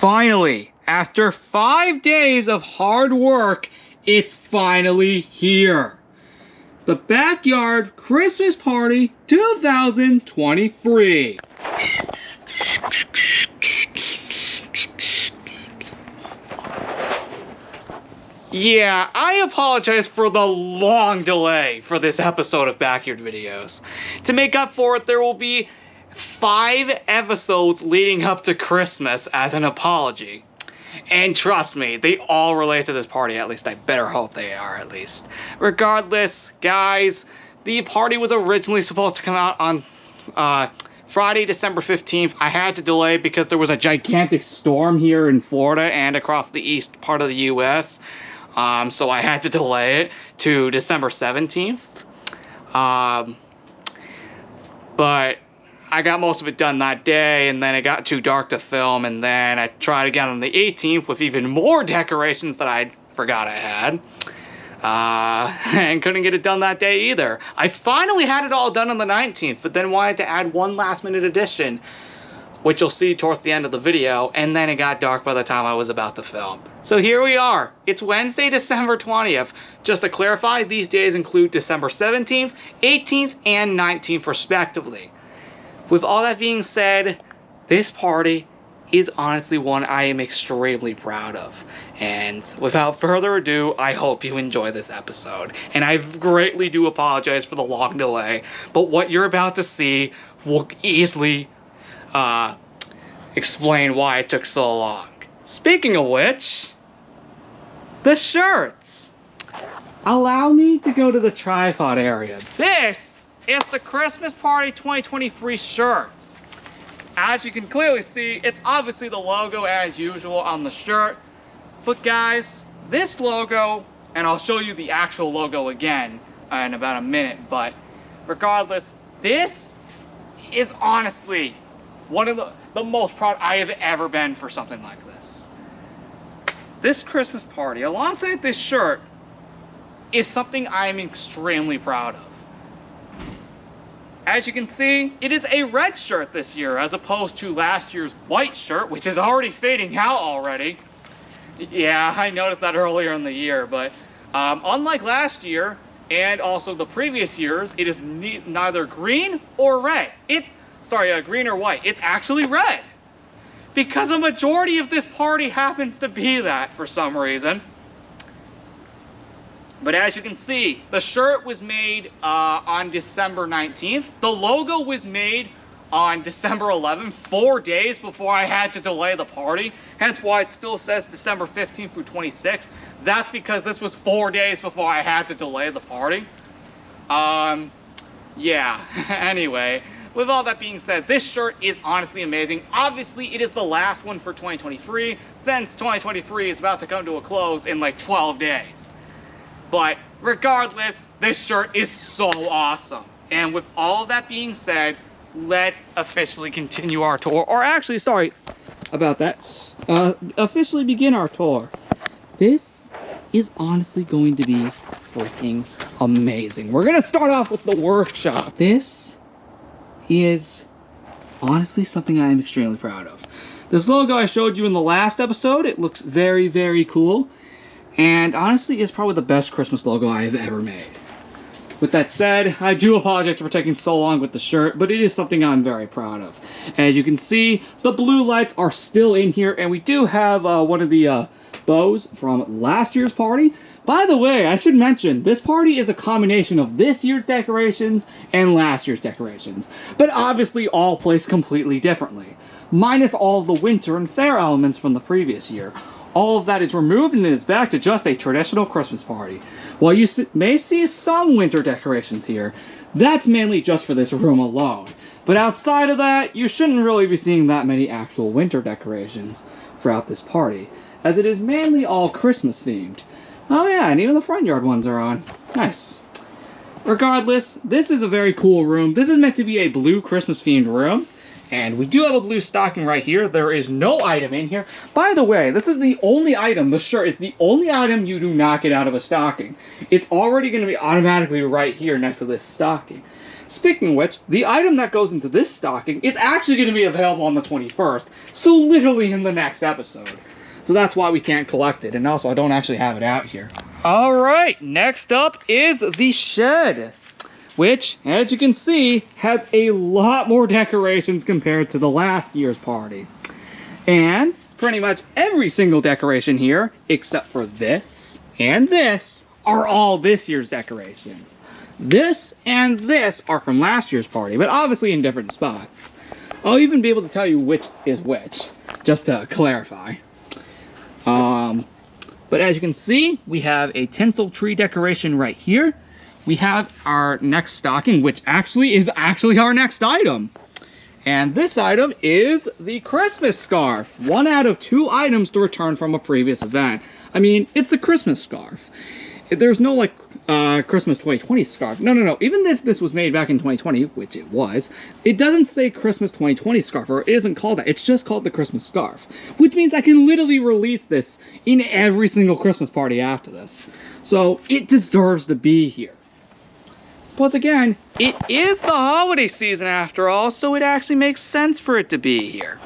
Finally, after 5 days of hard work, it's finally here. The Backyard Christmas Party 2023. Yeah, I apologize for the long delay for this episode of Backyard Videos. To make up for it, there will be 5 episodes leading up to Christmas as an apology. And trust me, they all relate to this party, at least I better hope they are, at least. Regardless, guys, the party was originally supposed to come out on Friday, December 15th. I had to delay because there was a gigantic storm here in Florida and across the east part of the US. So I had to delay it to December 17th. But I got most of it done that day, and then it got too dark to film, and then I tried again on the 18th with even more decorations that I forgot I had. And couldn't get it done that day either. I finally had it all done on the 19th, but then wanted to add one last minute addition, which you'll see towards the end of the video, and then it got dark by the time I was about to film. So here we are. It's Wednesday, December 20th. Just to clarify, these days include December 17th, 18th, and 19th respectively. With all that being said, this party is honestly one I am extremely proud of. And without further ado, I hope you enjoy this episode. And I greatly do apologize for the long delay, but what you're about to see will easily explain why it took so long. Speaking of which, the shirts. Allow me to go to the tripod area. This is the Christmas Party 2023 shirts. As you can clearly see, it's obviously the logo as usual on the shirt. But guys, this logo, and I'll show you the actual logo again in about a minute, but regardless, this is honestly one of the most proud I have ever been for something like this. This Christmas party, alongside this shirt, is something I am extremely proud of. As you can see, it is a red shirt this year, as opposed to last year's white shirt, which is already fading out already. Yeah, I noticed that earlier in the year, but unlike last year, and also the previous years, it is neither green or red. Green or white. It's actually red. Because a majority of this party happens to be that for some reason. But as you can see, the shirt was made on December 19th. The logo was made on December 11th, 4 days before I had to delay the party. Hence why it still says December 15th through 26th. That's because this was 4 days before I had to delay the party. Yeah, anyway. With all that being said, this shirt is honestly amazing. Obviously, it is the last one for 2023, since 2023 is about to come to a close in like 12 days. But regardless, this shirt is so awesome. And with all of that being said, let's officially continue our tour. Or actually, sorry about that. Officially begin our tour. This is honestly going to be freaking amazing. We're going to start off with the workshop. This is honestly something I am extremely proud of. This logo I showed you in the last episode, it looks very, very cool. And honestly, it's probably the best Christmas logo I have ever made. With that said, I do apologize for taking so long with the shirt, but it is something I'm very proud of. As you can see, the blue lights are still in here, and we do have one of the bows from last year's party. By the way, I should mention, this party is a combination of this year's decorations and last year's decorations, but obviously all placed completely differently, minus all of the winter and fair elements from the previous year. All of that is removed and it is back to just a traditional Christmas party. While you may see some winter decorations here, that's mainly just for this room alone. But outside of that, you shouldn't really be seeing that many actual winter decorations throughout this party, as it is mainly all Christmas themed. Oh yeah, and even the front yard ones are on. Nice. Regardless, this is a very cool room. This is meant to be a blue Christmas themed room. And we do have a blue stocking right here. There is no item in here. By the way, this is the only item, the shirt is the only item you do not get out of a stocking. It's already going to be automatically right here next to this stocking. Speaking of which, the item that goes into this stocking is actually going to be available on the 21st. So literally in the next episode. So that's why we can't collect it. And also, I don't actually have it out here. Alright, next up is the shed. Which, as you can see, has a lot more decorations compared to the last year's party. And pretty much every single decoration here, except for this and this, are all this year's decorations. This and this are from last year's party, but obviously in different spots. I'll even be able to tell you which is which, just to clarify. But as you can see, we have a tinsel tree decoration right here. We have our next stocking, which is our next item. And this item is the Christmas scarf. 1 out of 2 items to return from a previous event. I mean, it's the Christmas scarf. There's no like Christmas 2020 scarf. No. Even if this was made back in 2020, which it was, it doesn't say Christmas 2020 scarf, or it isn't called that. It's just called the Christmas scarf, which means I can literally release this in every single Christmas party after this. So it deserves to be here. Plus again, it is the holiday season after all, so it actually makes sense for it to be here.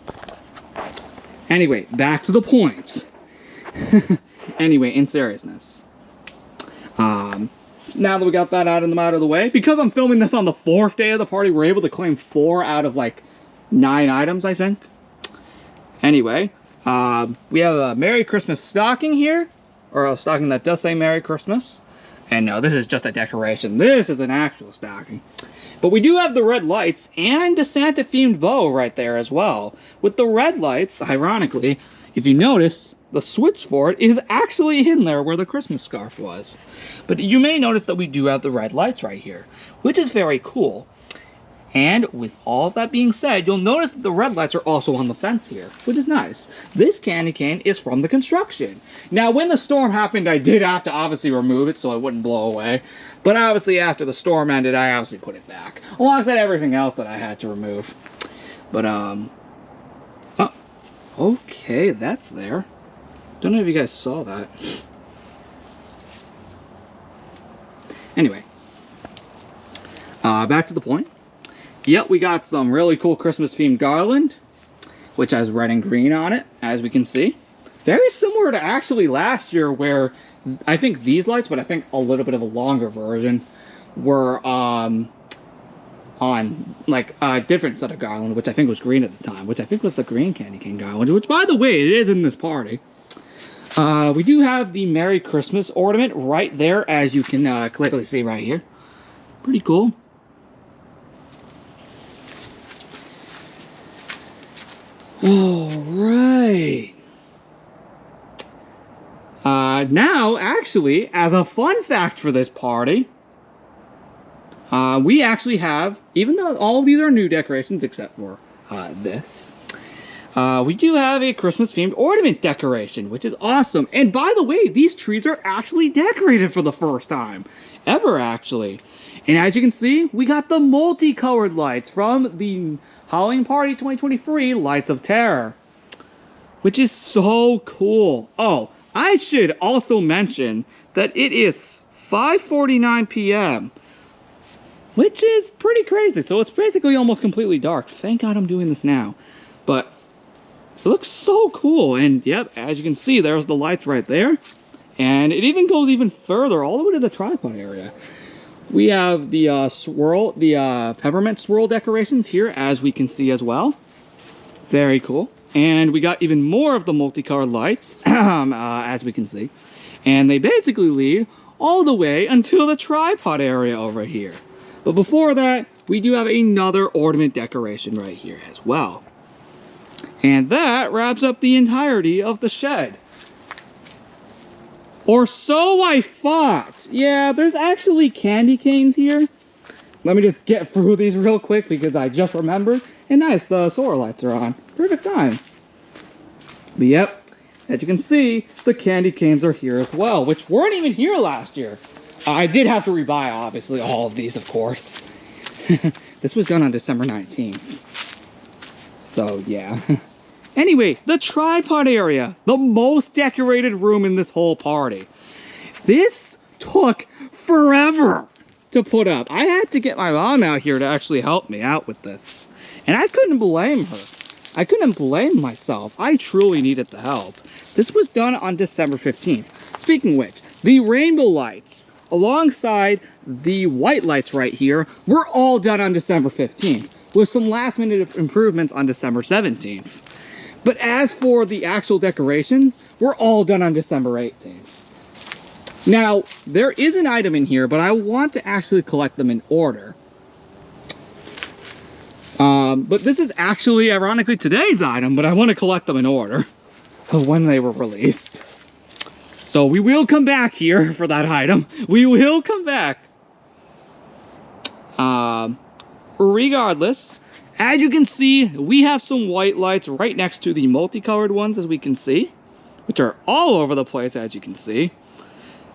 Anyway, back to the point. Anyway, in seriousness. Now that we got that out of the way, because I'm filming this on the 4th day of the party, we're able to claim 4 out of like 9 items, I think. Anyway, we have a Merry Christmas stocking here, or a stocking that does say Merry Christmas. And no, this is just a decoration. This is an actual stocking. But we do have the red lights and a Santa-themed bow right there as well. With the red lights, ironically, if you notice, the switch for it is actually in there where the Christmas scarf was. But you may notice that we do have the red lights right here, which is very cool. And with all of that being said, you'll notice that the red lights are also on the fence here, which is nice. This candy cane is from the construction. Now, when the storm happened, I did have to obviously remove it so it wouldn't blow away. But obviously, after the storm ended, I obviously put it back, alongside everything else that I had to remove. But, oh, okay, that's there. Don't know if you guys saw that. Anyway, back to the point. Yep, we got some really cool Christmas-themed garland, which has red and green on it, as we can see. Very similar to actually last year, where I think these lights, but I think a little bit of a longer version, were on like a different set of garland, which I think was green at the time, which I think was the green candy cane garland, which, by the way, it is in this party. We do have the Merry Christmas ornament right there, as you can clearly see right here. Pretty cool. Alright. Now, actually, as a fun fact for this party, we actually have, even though all of these are new decorations except for this, we do have a Christmas-themed ornament decoration, which is awesome. And by the way, these trees are actually decorated for the first time ever, actually. And as you can see, we got the multicolored lights from the Halloween Party 2023 Lights of Terror, which is so cool. Oh, I should also mention that it is 5:49 p.m., which is pretty crazy. So it's basically almost completely dark. Thank God I'm doing this now. But it looks so cool. And yep, as you can see, there's the lights right there. And it even goes even further, all the way to the tripod area. We have the peppermint swirl decorations here, as we can see as well. Very cool. And we got even more of the multicolored lights, as we can see. And they basically lead all the way until the tripod area over here. But before that, we do have another ornament decoration right here as well. And that wraps up the entirety of the shed. Or so I thought. Yeah, there's actually candy canes here. Let me just get through these real quick because I just remembered. And nice, the solar lights are on. Perfect time. But yep, as you can see, the candy canes are here as well, which weren't even here last year. I did have to rebuy, obviously, all of these, of course. This was done on December 19th. So, yeah. Anyway, the tripod area. The most decorated room in this whole party. This took forever to put up. I had to get my mom out here to actually help me out with this. And I couldn't blame her. I couldn't blame myself. I truly needed the help. This was done on December 15th. Speaking of which, the rainbow lights alongside the white lights right here were all done on December 15th with some last minute improvements on December 17th. But as for the actual decorations, we're all done on December 18th. Now, there is an item in here, but I want to actually collect them in order. But this is actually, ironically, today's item, but I want to collect them in order of when they were released. So we will come back here for that item. We will come back. Regardless, as you can see, we have some white lights right next to the multicolored ones, as we can see, which are all over the place, as you can see.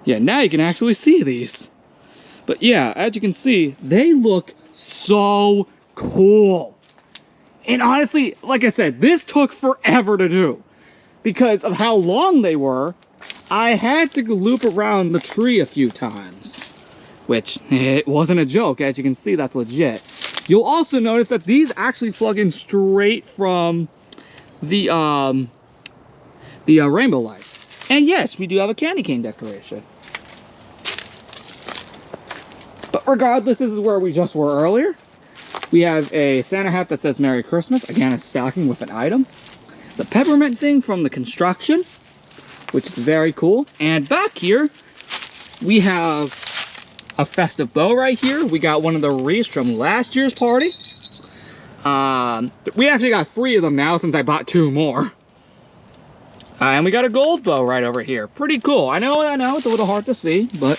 Yeah, now you can actually see these. But yeah, as you can see, they look so cool. And honestly, like I said, this took forever to do because of how long they were. I had to loop around the tree a few times, which it wasn't a joke. As you can see, that's legit. You'll also notice that these actually plug in straight from the rainbow lights. And yes, we do have a candy cane decoration. But regardless, this is where we just were earlier. We have a Santa hat that says Merry Christmas. Again, a stocking with an item. The peppermint thing from the construction, which is very cool. And back here, we have a festive bow right here. We got one of the wreaths from last year's party. We actually got 3 of them now since I bought 2 more. And we got a gold bow right over here. Pretty cool. I know, it's a little hard to see, but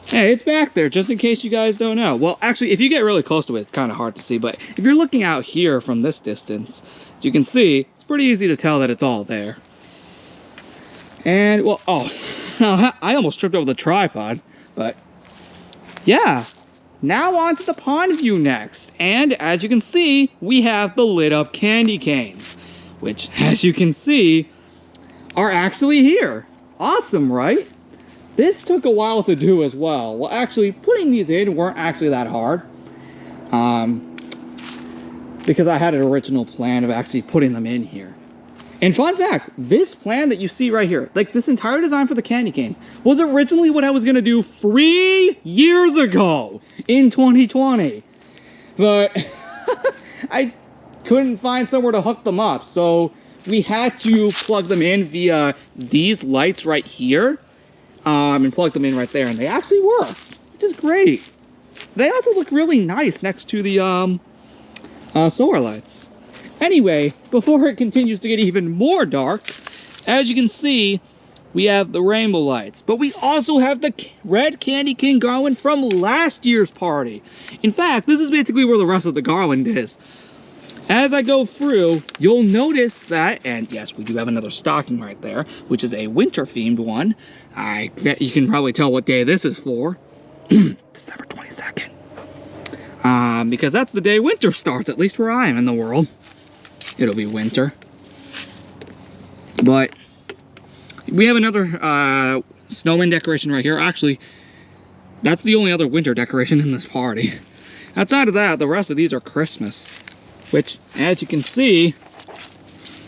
hey, it's back there, just in case you guys don't know. Well, actually, if you get really close to it, it's kind of hard to see, but if you're looking out here from this distance, as you can see, it's pretty easy to tell that it's all there. And, well, oh, I almost tripped over the tripod, but yeah. Now on to the pond view next. And as you can see, we have the lit up candy canes, which, as you can see, are actually here. Awesome, right? This took a while to do as well. Well, actually, putting these in weren't actually that hard. Because I had an original plan of actually putting them in here. And fun fact, this plan that you see right here, like this entire design for the candy canes, was originally what I was going to do 3 years ago in 2020. But I couldn't find somewhere to hook them up. So we had to plug them in via these lights right here. And plug them in right there, and they actually worked, which is great. They also look really nice next to the solar lights. Anyway, before it continues to get even more dark, as you can see, we have the rainbow lights, but we also have the red candy cane garland from last year's party. In fact, this is basically where the rest of the garland is. As I go through, you'll notice that, and yes, we do have another stocking right there, which is a winter-themed one. I bet you can probably tell what day this is for. December 22nd. Because that's the day winter starts, at least where I am in the world. It'll be winter. But we have another snowman decoration right here. Actually, that's the only other winter decoration in this party. Outside of that, the rest of these are Christmas. Which, as you can see,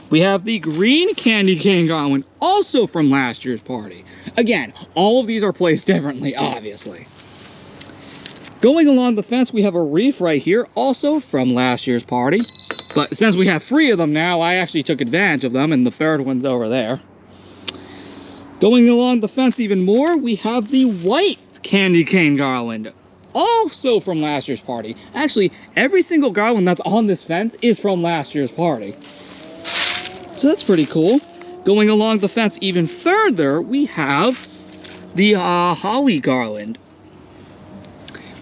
we have the green candy cane garland, also from last year's party. Again, all of these are placed differently, obviously. Going along the fence, we have a wreath right here, also from last year's party. But since we have 3 of them now, I actually took advantage of them, and the 3rd one's over there. Going along the fence even more, we have the white candy cane garland, also from last year's party. Actually, every single garland that's on this fence is from last year's party. So that's pretty cool. Going along the fence even further, we have the holly garland,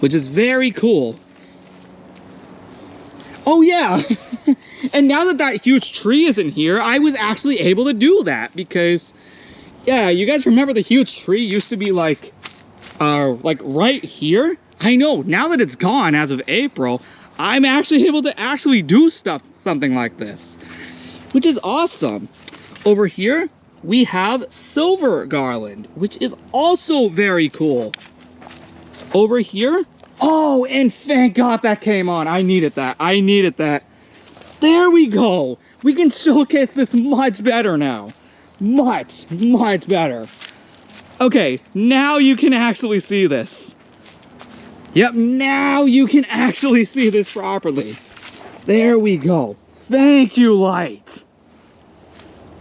which is very cool. Oh yeah, and now that that huge tree isn't here, I was actually able to do that because, yeah, you guys remember the huge tree used to be like right here? I know, now that it's gone as of April, I'm actually able to do something like this, which is awesome. Over here, we have silver garland, which is also very cool. Over here, oh, and thank God that came on. I needed that. I needed that. There we go. We can showcase this much better now. Much better. Okay, now you can actually see this. Yep, now you can actually see this properly. There we go. Thank you, light.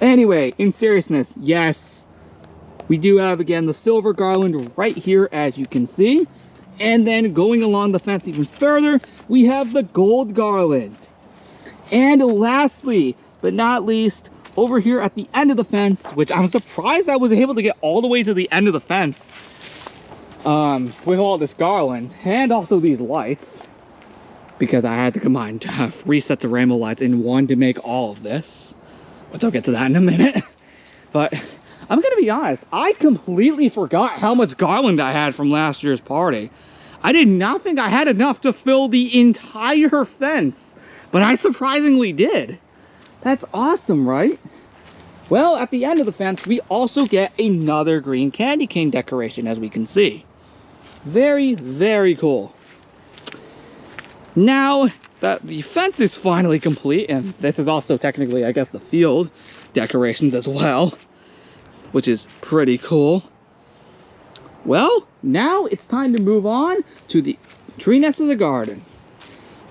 Anyway, in seriousness, yes, we do have, again, the silver garland right here, as you can see. And then going along the fence even further, we have the gold garland. And lastly, but not least, over here at the end of the fence, which I'm surprised I was able to get all the way to the end of the fence with all this garland and also these lights, because I had to combine to have 3 sets of rainbow lights in one to make all of this, which I'll get to that in a minute. But I'm gonna be honest, I completely forgot how much garland I had from last year's party. I did not think I had enough to fill the entire fence, but I surprisingly did. That's awesome, right? Well, at the end of the fence, we also get another green candy cane decoration, as we can see. Very, very cool. Now that the fence is finally complete, and this is also technically, I guess, the field decorations as well, which is pretty cool. Well, now it's time to move on to the tree nest of the garden,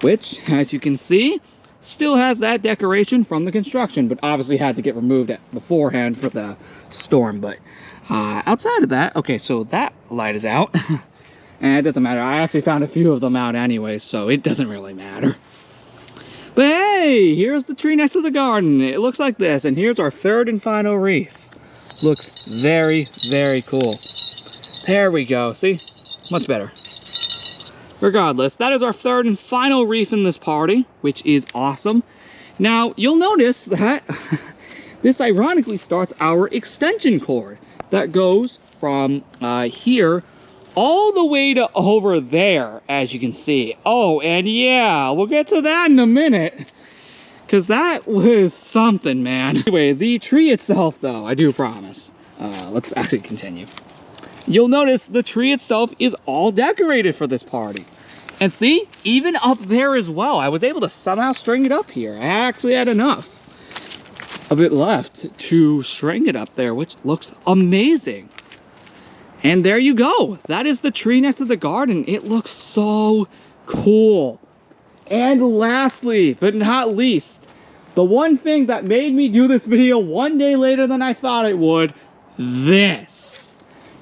which, as you can see, still has that decoration from the construction, but obviously had to get removed beforehand for the storm. But outside of that, okay, so that light is out. And it doesn't matter. I actually found a few of them out anyway, so it doesn't really matter. But hey, here's the tree nest of the garden. It looks like this, and here's our third and final wreath. Looks very, very cool. There we go. See? Much better. Regardless, that is our third and final wreath in this party, which is awesome. Now, you'll notice that this ironically starts our extension cord that goes from here all the way to over there, as you can see. Oh, and yeah, we'll get to that in a minute, because that was something, man. Anyway, the tree itself, though, I do promise. Let's actually continue. You'll notice the tree itself is all decorated for this party. And see, even up there as well, I was able to somehow string it up here. I actually had enough of it left to string it up there, which looks amazing. And there you go. That is the tree next to the garden. It looks so cool. And lastly, but not least, the one thing that made me do this video one day later than I thought it would, this.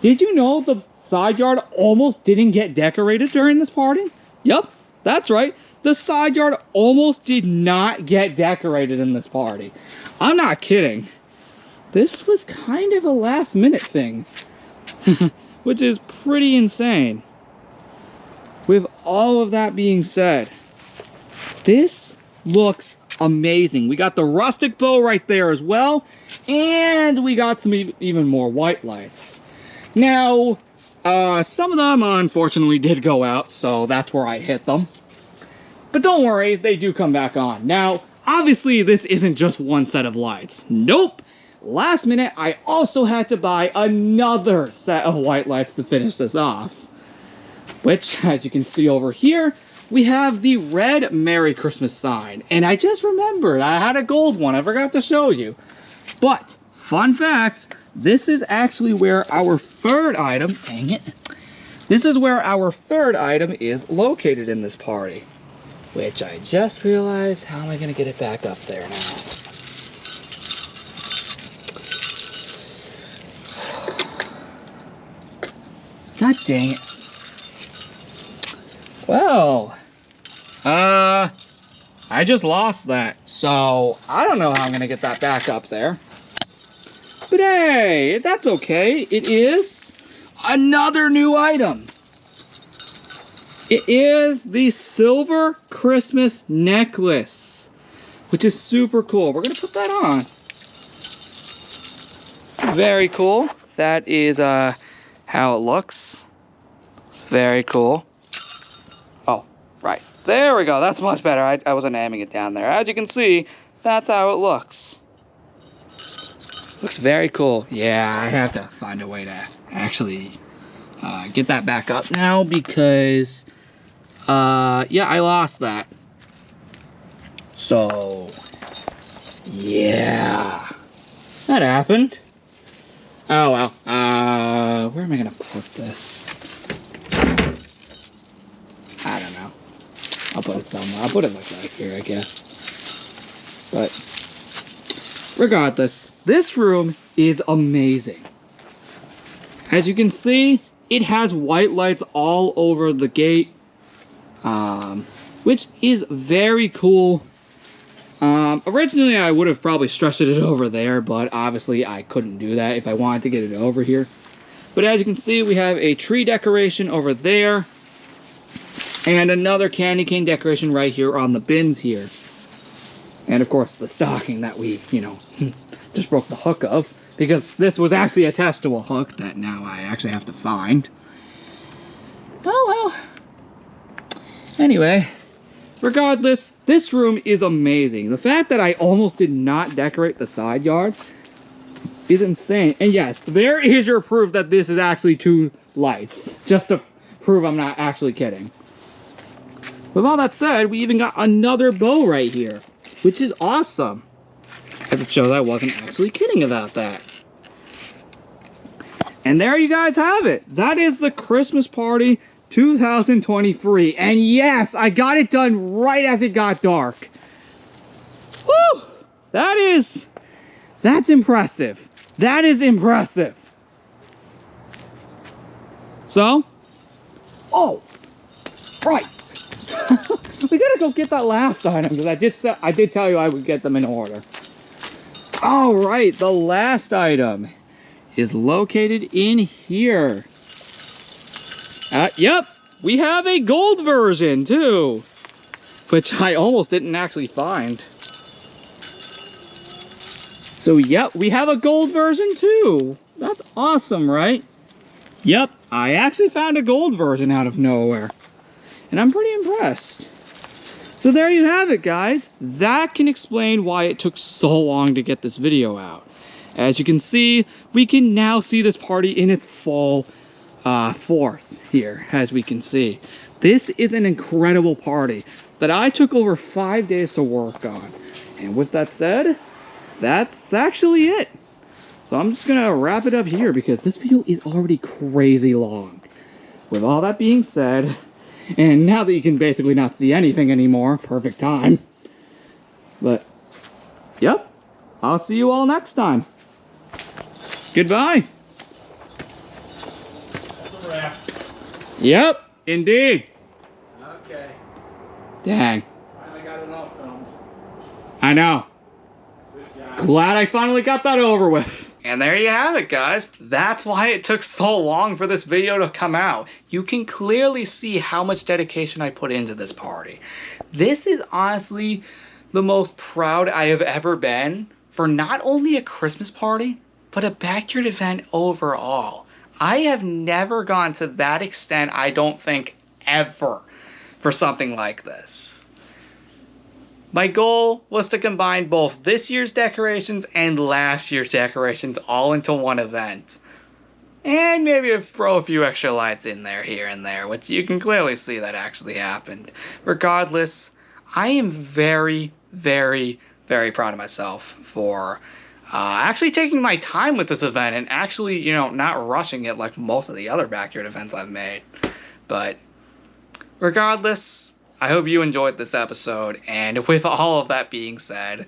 Did you know the side yard almost didn't get decorated during this party? Yep, that's right. The side yard almost did not get decorated in this party. I'm not kidding. This was kind of a last minute thing, which is pretty insane. With all of that being said, this looks amazing. We got the rustic bow right there as well, and we got some even more white lights. Now, some of them unfortunately did go out, so that's where I hit them. But don't worry, they do come back on. Now, obviously this isn't just one set of lights. Nope! Last minute, I also had to buy another set of white lights to finish this off. Which, as you can see over here, we have the red Merry Christmas sign. And I just remembered, I had a gold one, I forgot to show you. But, fun fact, this is actually where our third item, dang it. This is where our third item is located in this party. Which I just realized, how am I going to get it back up there now? God dang it. Well, I just lost that, so I don't know how I'm going to get that back up there. But hey, that's okay. It is another new item. It is the silver Christmas necklace, which is super cool. We're going to put that on. Very cool. That is how it looks. It's very cool. Oh, right. There we go. That's much better. I wasn't aiming it down there. As you can see, that's how it looks. Looks very cool. Yeah, I have to find a way to actually get that back up now because, yeah, I lost that. So, yeah, that happened. Oh, well, where am I gonna put this? I don't know. I'll put it somewhere. I'll put it like right here, I guess. But regardless, this room is amazing. As you can see, it has white lights all over the gate, which is very cool. Originally, I would have probably stretched it over there, but obviously I couldn't do that if I wanted to get it over here. But as you can see, we have a tree decoration over there, and another candy cane decoration right here on the bins here. And of course, the stocking that we, you know, just broke the hook of, because this was actually attached to a hook that now I actually have to find. Oh well. Anyway, regardless, this room is amazing. The fact that I almost did not decorate the side yard is insane. And yes, there is your proof that this is actually 2 lights, just to prove I'm not actually kidding. With all that said, we even got another bow right here, which is awesome. It shows I wasn't actually kidding about that. And there you guys have it. That is the Christmas party 2023. And yes, I got it done right as it got dark. Woo! That's impressive. That is impressive. So, oh, right. We gotta go get that last item because I did tell you I would get them in order. All right, the last item is located in here. Yep, we have a gold version too, which I almost didn't actually find. So yep, we have a gold version too. That's awesome, right? Yep, I actually found a gold version out of nowhere. And I'm pretty impressed. So there you have it, guys. That can explain why it took so long to get this video out. As you can see, we can now see this party in its full force here, as we can see. This is an incredible party that I took over 5 days to work on. And with that said, that's actually it. So I'm just gonna wrap it up here because this video is already crazy long. With all that being said, and now that you can basically not see anything anymore, perfect time. But, yep, I'll see you all next time. Goodbye. That's a wrap. Yep, indeed. Okay. Dang. Finally got it all filmed. I know. Good job. Glad I finally got that over with. And there you have it, guys. That's why it took so long for this video to come out. You can clearly see how much dedication I put into this party. This is honestly the most proud I have ever been for not only a Christmas party, but a backyard event overall. I have never gone to that extent, I don't think, ever, for something like this. My goal was to combine both this year's decorations and last year's decorations all into one event. And maybe throw a few extra lights in there here and there, which you can clearly see that actually happened. Regardless, I am very, very, very proud of myself for actually taking my time with this event and actually, you know, not rushing it like most of the other backyard events I've made. But regardless, I hope you enjoyed this episode, and with all of that being said,